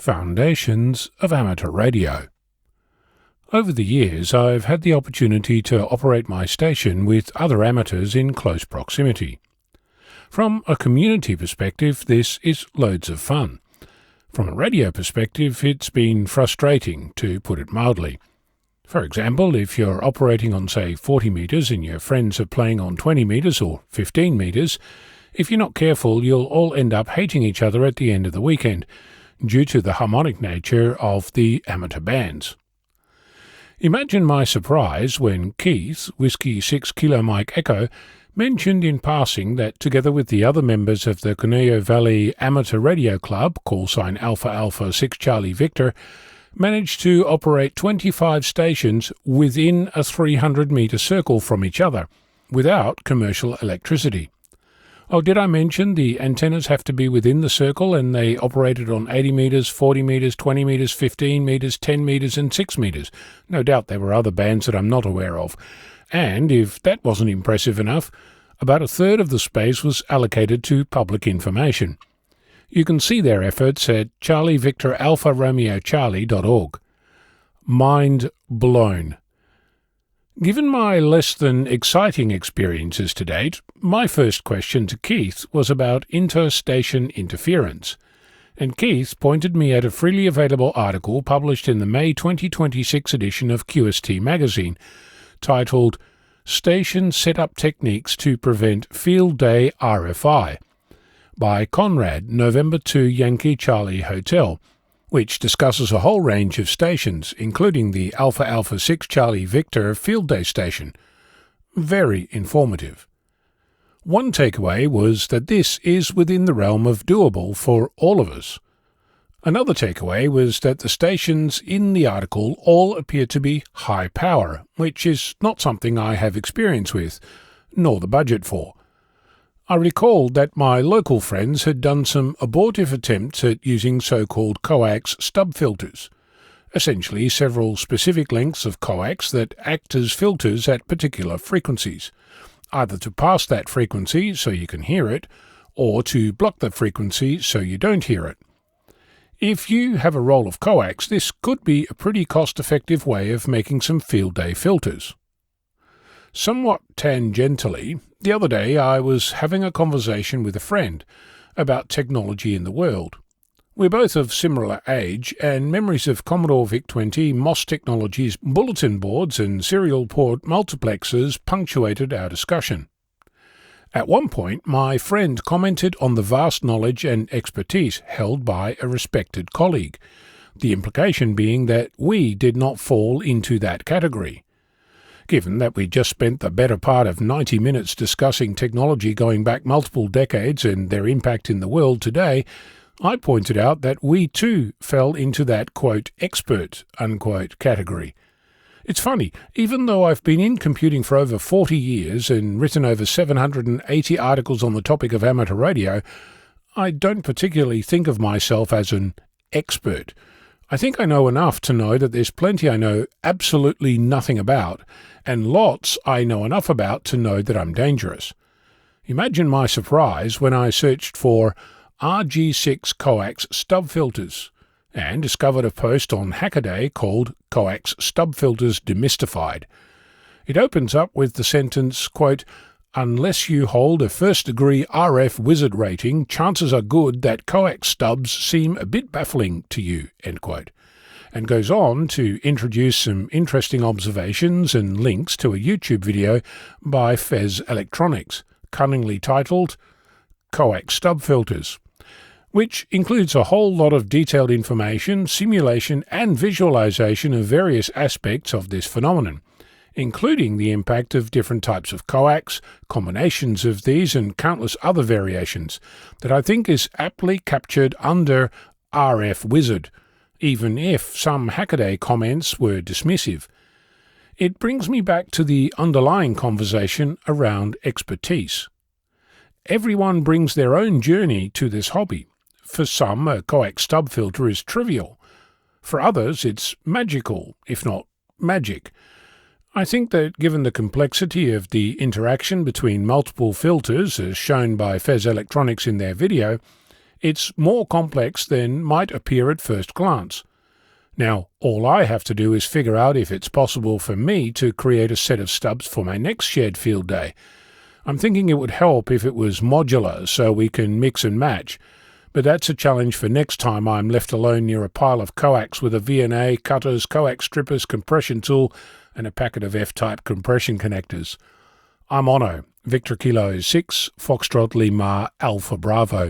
Foundations of Amateur Radio. Over the years, I've had the opportunity to operate my station with other amateurs in close proximity. From a community perspective, this is loads of fun. From a radio perspective, it's been frustrating, to put it mildly. For example, if you're operating on, say, 40 metres and your friends are playing on 20 metres or 15 metres, if you're not careful, you'll all end up hating each other at the end of the weekend, due to the harmonic nature of the amateur bands. Imagine my surprise when Keith W6KME mentioned in passing that together with the other members of the Conejo Valley Amateur Radio Club, callsign Alpha Alpha 6 Charlie Victor, managed to operate 25 stations within a 300-metre circle from each other, without commercial electricity. Oh, did I mention the antennas have to be within the circle and they operated on 80 metres, 40 metres, 20 metres, 15 metres, 10 metres and 6 metres? No doubt there were other bands that I'm not aware of. And if that wasn't impressive enough, about a third of the space was allocated to public information. You can see their efforts at charlievictoralpharomeocharlie.org. Mind blown. Given my less than exciting experiences to date, my first question to Keith was about interstation interference, and Keith pointed me at a freely available article published in the May 2026 edition of QST magazine, titled Station Setup Techniques to Prevent Field Day RFI, by Conrad, November 2 Yankee Charlie Hotel, which discusses a whole range of stations, including the Alpha Alpha 6 Charlie Victor Field Day station. Very informative. One takeaway was that this is within the realm of doable for all of us. Another takeaway was that the stations in the article all appear to be high power, which is not something I have experience with, nor the budget for. I recalled that my local friends had done some abortive attempts at using so-called coax stub filters, essentially several specific lengths of coax that act as filters at particular frequencies, either to pass that frequency so you can hear it, or to block the frequency so you don't hear it. If you have a roll of coax, this could be a pretty cost-effective way of making some field day filters. Somewhat tangentially, the other day I was having a conversation with a friend about technology in the world. We're both of similar age, and memories of Commodore VIC-20, MOS Technologies, bulletin boards and serial port multiplexers punctuated our discussion. At one point, my friend commented on the vast knowledge and expertise held by a respected colleague, the implication being that we did not fall into that category. Given that we just spent the better part of 90 minutes discussing technology going back multiple decades and their impact in the world today, I pointed out that we too fell into that, quote, expert, unquote, category. It's funny, even though I've been in computing for over 40 years and written over 780 articles on the topic of amateur radio, I don't particularly think of myself as an expert. I think I know enough to know that there's plenty I know absolutely nothing about, and lots I know enough about to know that I'm dangerous. Imagine my surprise when I searched for RG6 coax stub filters and discovered a post on Hackaday called Coax Stub Filters Demystified. It opens up with the sentence, quote, "Unless you hold a first-degree RF wizard rating, chances are good that coax stubs seem a bit baffling to you," end quote, and goes on to introduce some interesting observations and links to a YouTube video by Fez Electronics, cunningly titled Coax Stub Filters, which includes a whole lot of detailed information, simulation and visualization of various aspects of this phenomenon, including the impact of different types of coax, combinations of these and countless other variations, that I think is aptly captured under RF Wizard, even if some Hackaday comments were dismissive. It brings me back to the underlying conversation around expertise. Everyone brings their own journey to this hobby. For some, a coax stub filter is trivial. For others, it's magical, if not magic. I think that given the complexity of the interaction between multiple filters, as shown by Fez Electronics in their video, It's more complex than might appear at first glance. Now, all I have to do is figure out if it's possible for me to create a set of stubs for my next shared field day. I'm thinking it would help if it was modular so we can mix and match, but that's a challenge for next time I'm left alone near a pile of coax with a VNA, cutters, coax strippers, compression tool, and a packet of F-type compression connectors. I'm Ono, Victor Kilo 6, Foxtrot Lima, Alpha Bravo.